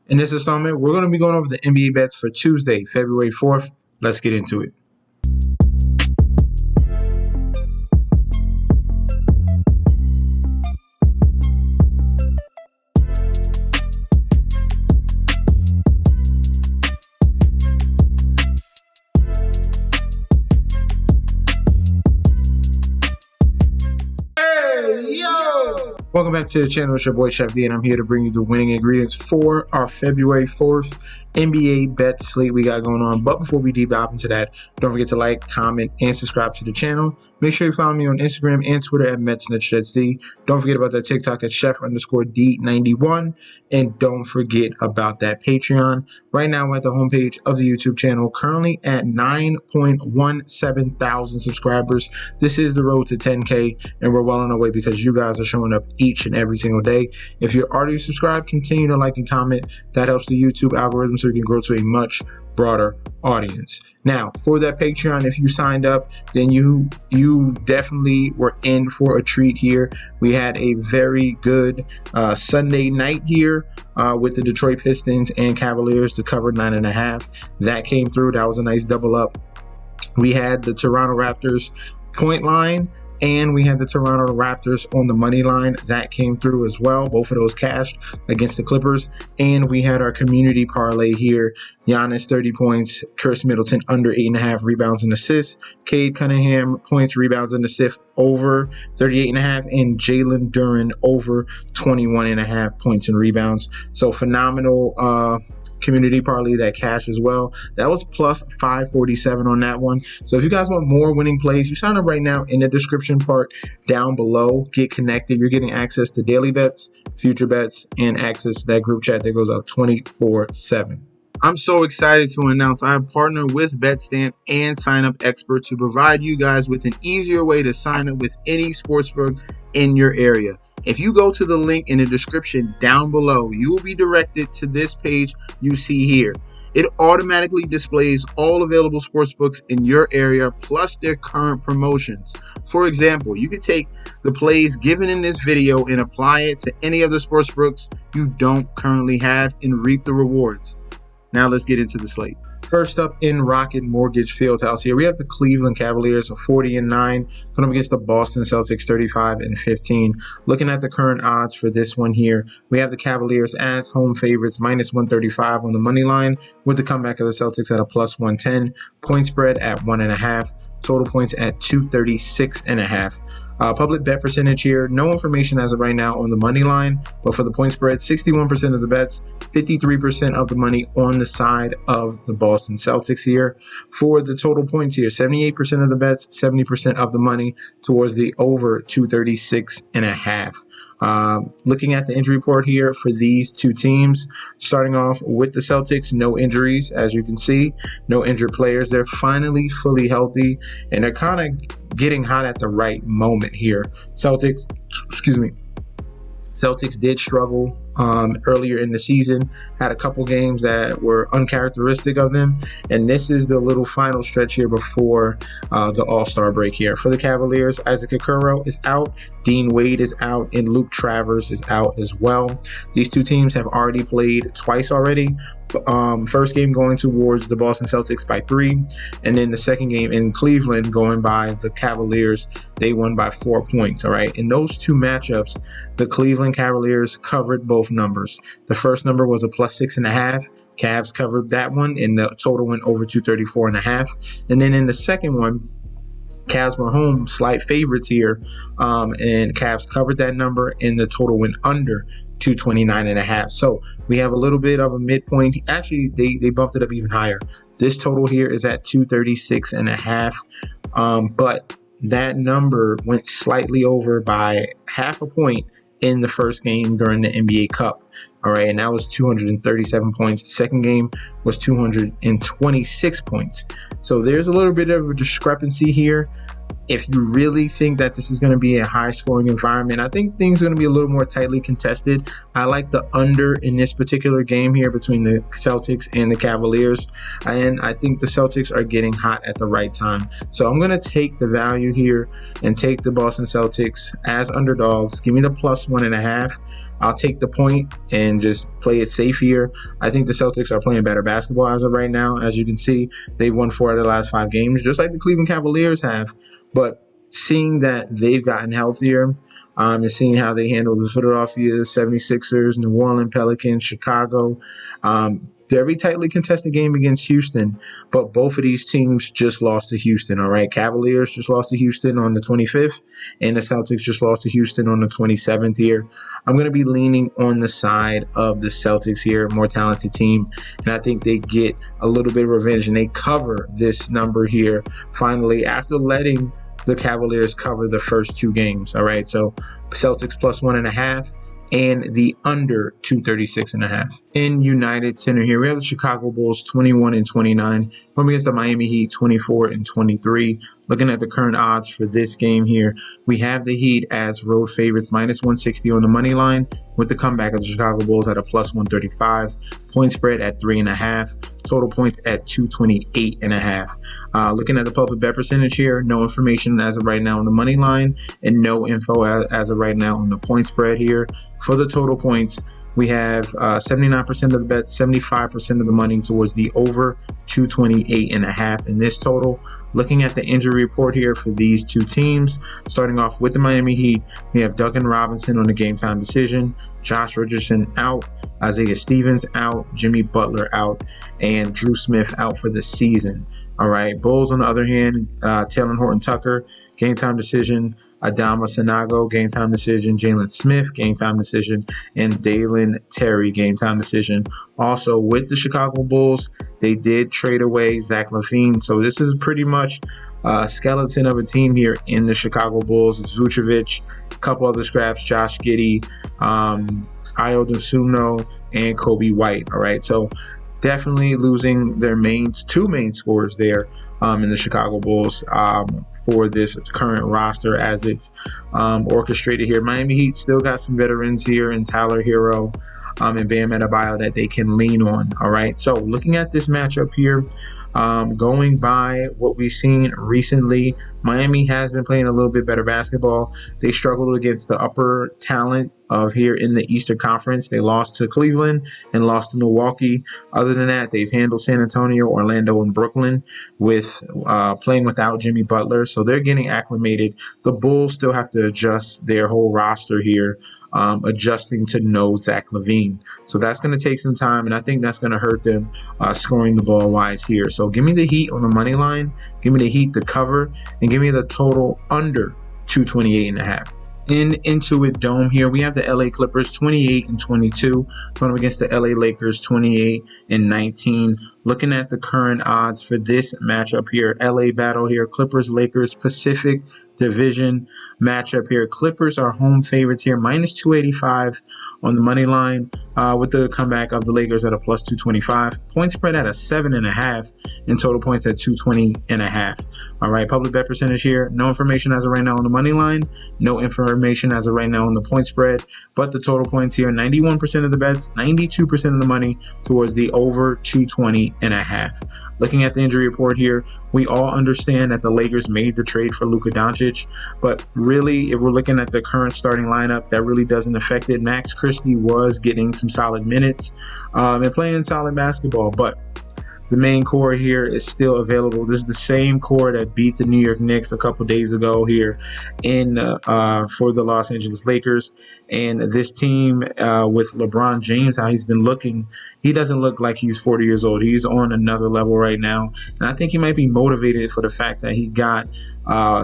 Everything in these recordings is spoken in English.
In this installment, we're going to be going over the NBA bets for Tuesday, February 4th. Let's get into it. Welcome back to the channel. It's your boy Chef D, and I'm here to bring you the winning ingredients for our February 4th NBA bet slate we got going on. But before we deep dive into that, don't forget to like, comment, and subscribe to the channel. Make sure you follow me on Instagram and Twitter at MetsNetShetsD. Don't forget about that TikTok at Chef_D91. And don't forget about that Patreon. Right now, we're at the homepage of the YouTube channel, currently at 9.17 thousand subscribers. This is the road to 10K, and we're well on our way because you guys are showing up each and every single day. If you're already subscribed, continue to like and comment. That helps the YouTube algorithm so we can grow to a much broader audience. Now, for that Patreon, if you signed up, then you definitely were in for a treat here. We had a very good Sunday night here with the Detroit Pistons and Cavaliers to cover 9.5. That came through. That was a nice double up. We had the Toronto Raptors point line, and we had the Toronto Raptors on the money line. That came through as well. Both of those cashed against the Clippers. And we had our community parlay here. Giannis, 30 points. Chris Middleton, under 8.5 rebounds and assists. Cade Cunningham, points, rebounds, and assists, over 38.5. And Jalen Duren, over 21.5 points and rebounds. So phenomenal community parlay that cash as well. That was plus 547 on that one. So if you guys want more winning plays, you sign up right now in the description part down below. Get connected. You're getting access to daily bets, future bets, and access to that group chat that goes up 24/7. I'm so excited to announce I have partnered with BetStamp and Sign Up Expert to provide you guys with an easier way to sign up with any sportsbook in your area. If you go to the link in the description down below, you will be directed to this page you see here. It automatically displays all available sportsbooks in your area plus their current promotions. For example, you could take the plays given in this video and apply it to any other sportsbooks you don't currently have and reap the rewards. Now let's get into the slate. First up in Rocket Mortgage Fieldhouse here, we have the Cleveland Cavaliers 40-9 going up against the Boston Celtics 35-15. Looking at the current odds for this one here, we have the Cavaliers as home favorites, minus 135 on the money line, with the comeback of the Celtics at a plus 110. Point spread at 1.5. Total points at 236.5. Public bet percentage here, no information as of right now on the money line, but for the point spread, 61% of the bets, 53% of the money on the side of the Boston Celtics here. For the total points here, 78% of the bets, 70% of the money towards the over 236.5. Looking at the injury report here for these two teams, starting off with the Celtics, no injuries, as you can see, no injured players. They're finally fully healthy, and they're kind of getting hot at the right moment here. Celtics did struggle earlier in the season, had a couple games that were uncharacteristic of them, and this is the little final stretch here before the All-Star break here. For the Cavaliers, Isaac Okoro is out, Dean Wade is out, and Luke Travers is out as well. These two teams have already played twice already. First game going towards the Boston Celtics by 3, and then the second game in Cleveland going by the Cavaliers. They won by 4 points. All right, in those two matchups, the Cleveland Cavaliers covered both numbers. The first number was a plus 6.5. Cavs covered that one, and the total went over 234.5. And then in the second one, Cavs were home slight favorites here, and Cavs covered that number, and the total went under 229.5. So we have a little bit of a midpoint. Actually, they bumped it up even higher. This total here is at 236.5, but that number went slightly over by half a point in the first game during the NBA Cup. All right, and that was 237 points. The second game was 226 points. So there's a little bit of a discrepancy here. If you really think that this is going to be a high-scoring environment, I think things are going to be a little more tightly contested. I like the under in this particular game here between the Celtics and the Cavaliers, and I think the Celtics are getting hot at the right time. So I'm going to take the value here and take the Boston Celtics as underdogs. Give me the plus 1.5. I'll take the point and just play it safe here. I think the Celtics are playing better basketball as of right now. As you can see, they've won 4 out of the last 5 games, just like the Cleveland Cavaliers have. But seeing that they've gotten healthier, and seeing how they handle the Philadelphia 76ers, New Orleans Pelicans, Chicago, very tightly contested game against Houston, but both of these teams just lost to Houston, all right? Cavaliers just lost to Houston on the 25th, and the Celtics just lost to Houston on the 27th here. I'm going to be leaning on the side of the Celtics here, more talented team, and I think they get a little bit of revenge, and they cover this number here finally after letting the Cavaliers cover the first 2 games, all right? So Celtics plus 1.5. And the under 236.5. In United Center here, we have the Chicago Bulls 21-29, going against the Miami Heat 24-23. Looking at the current odds for this game here, we have the Heat as road favorites, minus 160 on the money line, with the comeback of the Chicago Bulls at a plus 135. Point spread at 3.5. Total points at 228.5. Looking at the public bet percentage here, no information as of right now on the money line, and no info as of right now on the point spread here. For the total points, we have 79% of the bet, 75% of the money towards the over 228.5 in this total. Looking at the injury report here for these 2 teams, starting off with the Miami Heat, we have Duncan Robinson on the game time decision, Josh Richardson out, Isaiah Stevens out, Jimmy Butler out, and Drew Smith out for the season. All right, Bulls on the other hand, Taylor Horton-Tucker, game time decision, Adama Sanago, game time decision, Jalen Smith, game time decision, and Dalen Terry, game time decision. Also with the Chicago Bulls, they did trade away Zach LaVine, so this is pretty much a skeleton of a team here in the Chicago Bulls. It's Vucevic, a couple other scraps, Josh Giddey, Ayo Dosunmu, and Kobe White. All right, so definitely losing their 2 main scorers there in the Chicago Bulls for this current roster as it's orchestrated here. Miami Heat still got some veterans here in Tyler Hero and Bam Adebayo that they can lean on. All right, so looking at this matchup here, going by what we've seen recently, Miami has been playing a little bit better basketball. They struggled against the upper talent of here in the Eastern Conference. They lost to Cleveland and lost to Milwaukee. Other than that, they've handled San Antonio, Orlando, and Brooklyn with playing without Jimmy Butler. So they're getting acclimated. The Bulls still have to adjust their whole roster here, adjusting to no Zach LaVine. So that's going to take some time, and I think that's going to hurt them scoring the ball wise here. So give me the Heat on the money line. Give me the Heat to cover, and give me the total under 228.5. In Intuit Dome here, we have the LA Clippers 28-22 going up against the LA Lakers 28-19. Looking at the current odds for this matchup here, LA battle here, Clippers, Lakers, Pacific Division matchup here. Clippers are home favorites here, minus 285 on the money line with the comeback of the Lakers at a plus 225. Point spread at a 7.5 and total points at 220.5. All right, public bet percentage here. No information as of right now on the money line. No information as of right now on the point spread, but the total points here, 91% of the bets, 92% of the money towards the over 220.5. Looking at the injury report here, we all understand that the Lakers made the trade for Luka Doncic, but really, if we're looking at the current starting lineup, that really doesn't affect it. Max Christie was getting some solid minutes and playing solid basketball, but the main core here is still available. This is the same core that beat the New York Knicks a couple days ago here in for the Los Angeles Lakers. And this team with LeBron James, how he's been looking, he doesn't look like he's 40 years old. He's on another level right now. And I think he might be motivated for the fact that he got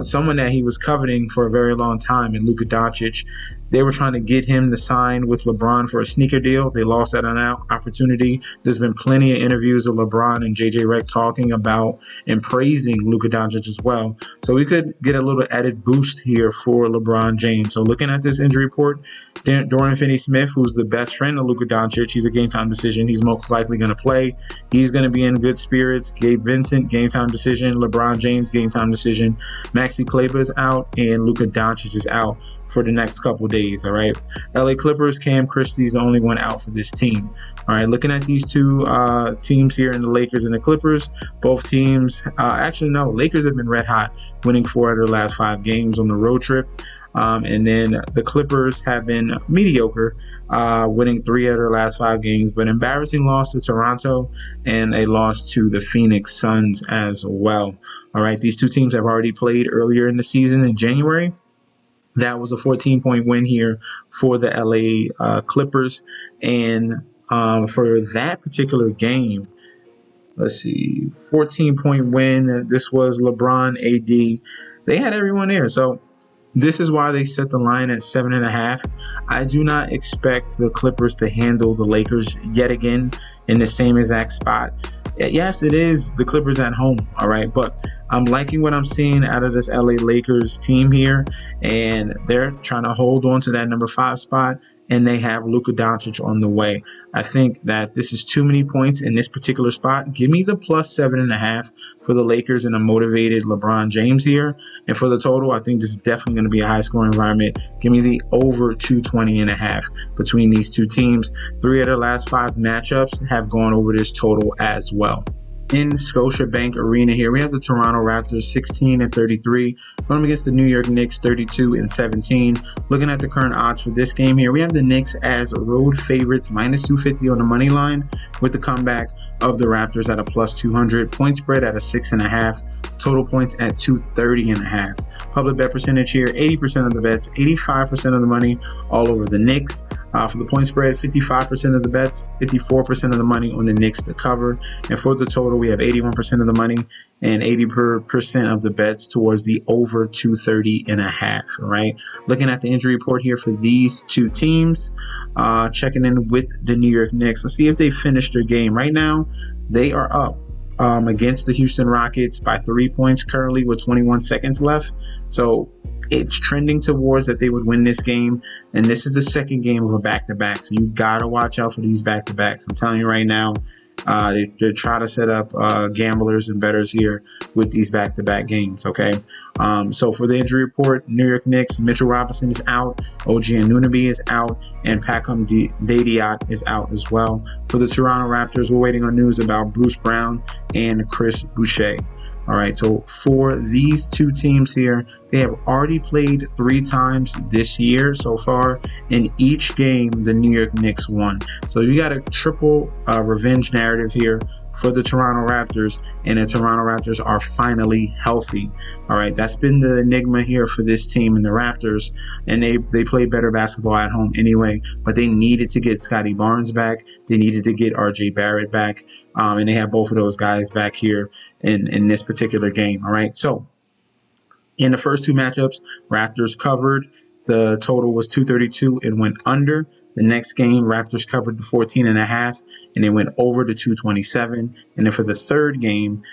someone that he was coveting for a very long time in Luka Doncic. They were trying to get him to sign with LeBron for a sneaker deal. They lost that opportunity. There's been plenty of interviews of LeBron and JJ Redick talking about and praising Luka Doncic as well. So we could get a little added boost here for LeBron James. So looking at this injury report, Dorian Finney-Smith, who's the best friend of Luka Doncic, he's a game time decision. He's most likely going to play. He's going to be in good spirits. Gabe Vincent, game time decision. LeBron James, game time decision. Maxi Kleber's out, and Luka Doncic is out for the next couple days. All right, LA Clippers, Cam Christie's the only one out for this team. All right, looking at these two teams here in the Lakers and the Clippers, both teams Lakers have been red hot, winning 4 out of their last 5 games on the road trip. And then the Clippers have been mediocre, winning 3 of their last 5 games, but embarrassing loss to Toronto and a loss to the Phoenix Suns as well. All right, these two teams have already played earlier in the season in January. That was a 14-point win here for the LA Clippers. And for that particular game, let's see, 14-point win. This was LeBron, AD. They had everyone there. So this is why they set the line at 7.5. I do not expect the Clippers to handle the Lakers yet again in the same exact spot. Yes, it is the Clippers at home, all right, but I'm liking what I'm seeing out of this LA Lakers team here, and they're trying to hold on to that number 5 spot, and they have Luka Doncic on the way. I think that this is too many points in this particular spot. Give me the plus 7.5 for the Lakers and a motivated LeBron James here, and for the total, I think this is definitely going to be a high-scoring environment. Give me the over 220.5 between these two teams. 3 of their last 5 matchups have gone over this total as well. In Scotiabank Arena here, we have the Toronto Raptors 16-33 going against the New York Knicks 32-17. Looking at the current odds for this game here, we have the Knicks as road favorites minus 250 on the money line, with the comeback of the Raptors at a plus 200, point spread at a 6.5, total points at 230.5. Public bet percentage here, 80% of the bets, 85% of the money all over the Knicks. For the point spread, 55% of the bets, 54% of the money on the Knicks to cover. And for the total, we have 81% of the money and 80% of the bets towards the over 230.5. Right. Looking at the injury report here for these two teams, checking in with the New York Knicks. Let's see if they finished their game. Right now, they are up against the Houston Rockets by 3 points currently with 21 seconds left. So it's trending towards that they would win this game, and this is the second game of a back-to-back, so you gotta watch out for these back-to-backs. I'm telling you right now, they're trying to set up gamblers and bettors here with these back-to-back games, okay? So for the injury report, New York Knicks, Mitchell Robinson is out, OG Anunoby is out, and Pacom Diop is out as well. For the Toronto Raptors, we're waiting on news about Bruce Brown and Chris Boucher. All right, so for these two teams here, they have already played 3 times this year so far. In each game, the New York Knicks won. So you got a triple revenge narrative here for the Toronto Raptors, and the Toronto Raptors are finally healthy. All right, that's been the enigma here for this team and the Raptors, and they play better basketball at home anyway, but they needed to get Scotty Barnes back. They needed to get RJ Barrett back, and they have both of those guys back here in this particular game. All right, so in the first 2 matchups, Raptors covered. The total was 232 and went under. The next game, Raptors covered the 14.5 and it went over to 227. And then for the third game,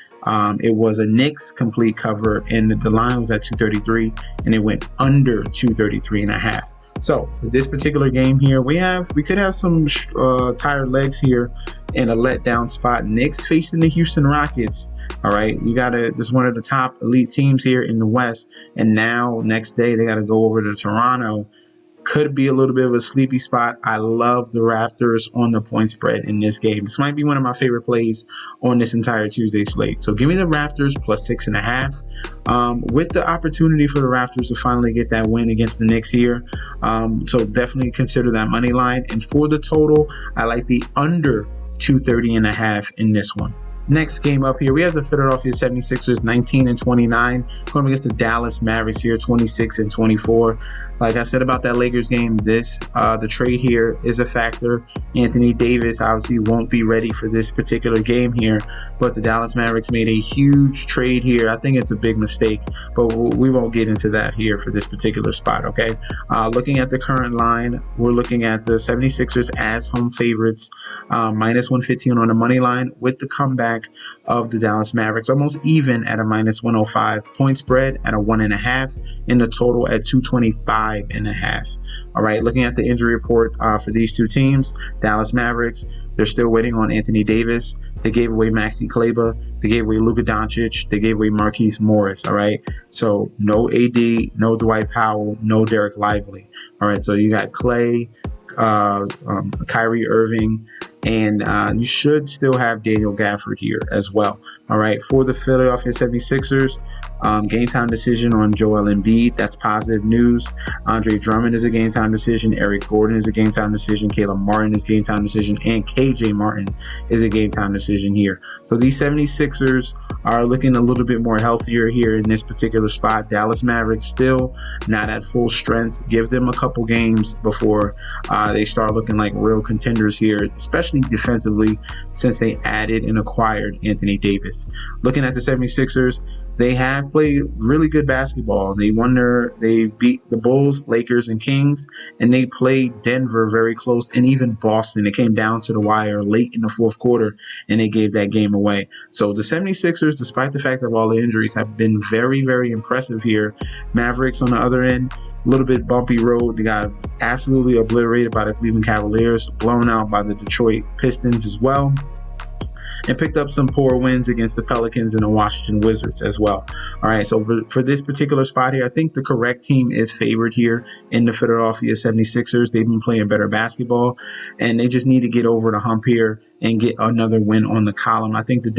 it was a Knicks complete cover, and the line was at 233 and it went under 233.5. So for this particular game here, we could have some tired legs here in a letdown spot. Knicks facing the Houston Rockets. All right, you got just one of the top elite teams here in the West, and now next day they got to go over to Toronto. Could be a little bit of a sleepy spot. I love the Raptors on the point spread in this game. This might be one of my favorite plays on this entire Tuesday slate. So give me the Raptors plus 6.5 with the opportunity for the Raptors to finally get that win against the Knicks here. So definitely consider that money line. And for the total, I like the under 230.5 in this one. Next game up here, we have the Philadelphia 76ers 19-29 going against the Dallas Mavericks here 26-24. Like I said about that Lakers game, the trade here is a factor. Anthony Davis obviously won't be ready for this particular game here, but the Dallas Mavericks made a huge trade here. I think it's a big mistake, but we won't get into that here for this particular spot, okay? Looking at the current line, we're looking at the 76ers as home favorites, minus 115 on the money line with the comeback of the Dallas Mavericks, almost even at a minus 105, point spread at a 1.5, and the total at 225.5. All right, looking at the injury report for these two teams, Dallas Mavericks, they're still waiting on Anthony Davis. They gave away Maxi Kleber. They gave away Luka Doncic. They gave away Marquise Morris. All right, so no AD, no Dwight Powell, no Derek Lively. All right, so you got Clay, Kyrie Irving, And you should still have Daniel Gafford here as well. All right, for the Philadelphia 76ers, game time decision on Joel Embiid. That's positive news. Andre Drummond is a game time decision. Eric Gordon is a game time decision. Caleb Martin is game time decision. And KJ Martin is a game time decision here. So these 76ers are looking a little bit more healthier here in this particular spot. Dallas Mavericks still not at full strength. Give them a couple games before they start looking like real contenders here, especially defensively, since they added and acquired Anthony Davis. Looking at the 76ers, they have played really good basketball. They beat the Bulls, Lakers, and Kings, and they played Denver very close, and even Boston. It came down to the wire late in the fourth quarter, and they gave that game away. So the 76ers, despite the fact of all the injuries, have been very, very impressive here. Mavericks on the other end, a little bit bumpy road. They got absolutely obliterated by the Cleveland Cavaliers, blown out by the Detroit Pistons as well, and picked up some poor wins against the Pelicans and the Washington Wizards as well. All right, so for this particular spot here, I think the correct team is favored here in the Philadelphia 76ers. They've been playing better basketball, and they just need to get over the hump here and get another win on the column. I think the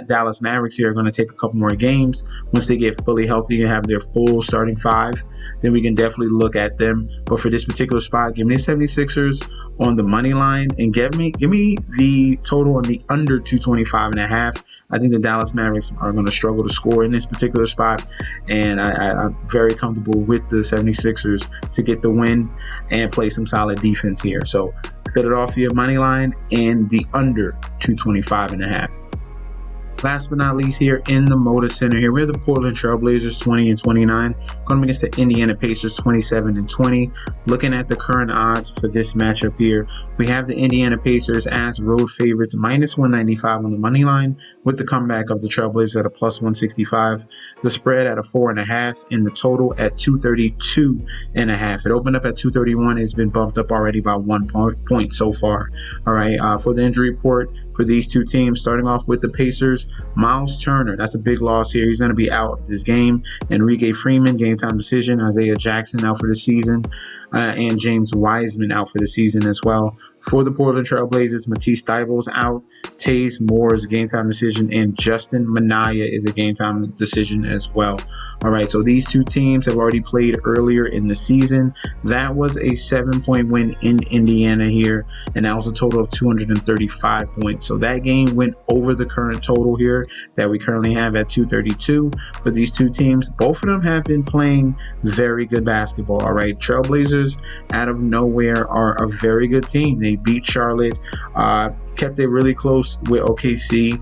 Dallas Mavericks here are going to take a couple more games. Once they get fully healthy and have their full starting five, then we can definitely look at them. But for this particular spot, give me the 76ers on the money line, and give me the total on the under 225.5. I think the Dallas Mavericks are going to struggle to score in this particular spot, and I'm very comfortable with the 76ers to get the win and play some solid defense here. So Philadelphia money line and the under 225.5. Last but not least, here in the Moda Center, here we have the Portland Trailblazers 20-29 going against the Indiana Pacers 27-20. Looking at the current odds for this matchup here, we have the Indiana Pacers as road favorites, -195 on the money line, with the comeback of the Trailblazers at a +165. The spread at a 4.5, and the total at 232.5. It opened up at 231. It's been bumped up already by 1 point so far. All right, for the injury report for these two teams, starting off with the Pacers, Miles Turner, that's a big loss here. He's going to be out of this game. Enrique Freeman, game time decision. Isaiah Jackson out for the season. And James Wiseman out for the season as well. For the Portland Trailblazers, Matisse Thybulle's out. Taze Moore's game time decision. And Justin Minaya is a game time decision as well. All right, so these two teams have already played earlier in the season. That was a 7-point win in Indiana here, and that was a total of 235 points. So that game went over the current total here that we currently have at 232 for these two teams. Both of them have been playing very good basketball. All right, Trailblazers out of nowhere are a very good team. They beat Charlotte, kept it really close with OKC,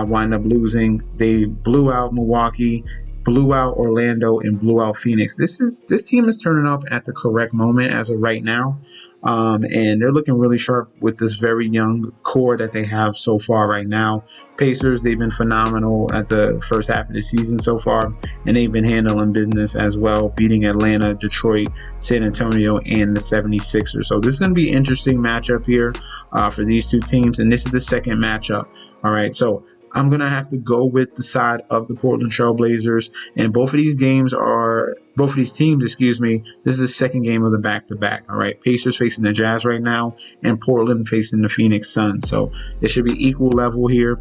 wind up losing. They blew out Milwaukee, blew out Orlando, and blew out Phoenix. This team is turning up at the correct moment as of right now, and they're looking really sharp with this very young core that they have so far right now. Pacers, they've been phenomenal at the first half of the season so far, and they've been handling business as well, beating Atlanta, Detroit, San Antonio, and the 76ers. So this is going to be an interesting matchup here for these two teams, and this is the second matchup. All right, so I'm going to have to go with the side of the Portland Trailblazers, and both of these teams, this is the second game of the back-to-back. All right, Pacers facing the Jazz right now, and Portland facing the Phoenix Suns. So it should be equal level here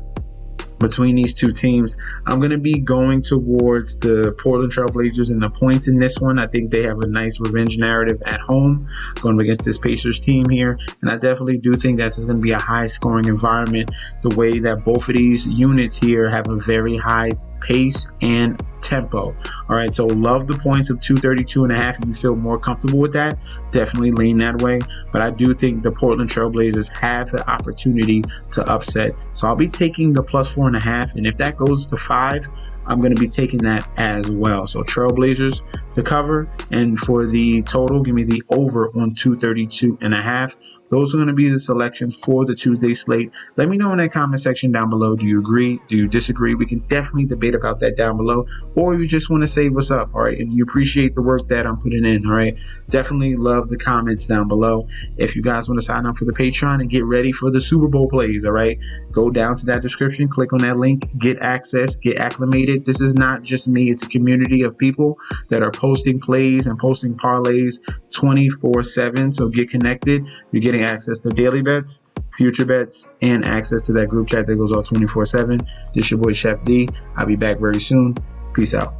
between these two teams. I'm going to be going towards the Portland Trailblazers in the points in this one. I think they have a nice revenge narrative at home going against this Pacers team here, and I definitely do think that this is going to be a high-scoring environment, the way that both of these units here have a very high pace and tempo. All right, so love the points of 232.5. If you feel more comfortable with that, definitely lean that way. But I do think the Portland Trailblazers have the opportunity to upset. So I'll be taking the +4.5, and if that goes to 5, I'm going to be taking that as well. So Trailblazers to cover, and for the total, give me the over on 232.5. Those are going to be the selections for the Tuesday slate. Let me know in that comment section down below. Do you agree? Do you disagree? We can definitely debate about that down below. or you just want to say what's up, all right, and you appreciate the work that I'm putting in, all right, definitely love the comments down below. If you guys want to sign up for the Patreon and get ready for the Super Bowl plays, all right, go down to that description, click on that link, get access, get acclimated. This is not just me, it's a community of people that are posting plays and posting parlays 24/7. So get connected. You're getting access to daily bets, future bets, and access to that group chat that goes on 24/7. This is your boy Chef D. I'll be back very soon. Peace out.